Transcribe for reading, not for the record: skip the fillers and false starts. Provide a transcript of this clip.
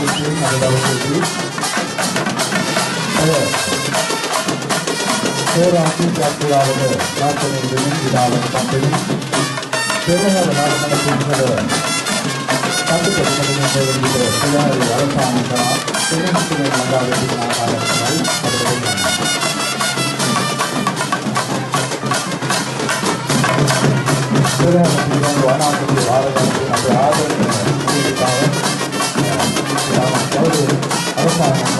විසින් අද දවසේදී සෝරාන්ති ජාතිවාදයේ නාට්‍ය නිර්මාණ විලාසන පන්තිනේ පෙරහැර නාටක පිළිබඳව සම්පූර්ණ ප්‍රතිමකරණය සිනාරි අවසන් කරා තෙරෙන්නේ ළඟාවේ තිබෙන ආකාරය තමයි අපිට දෙන්නේ. පෙරහැර පිළිබඳව වනාන්තරයේ වාරගන්න අපේ ආදරණීය ජීවිතාව අවසන්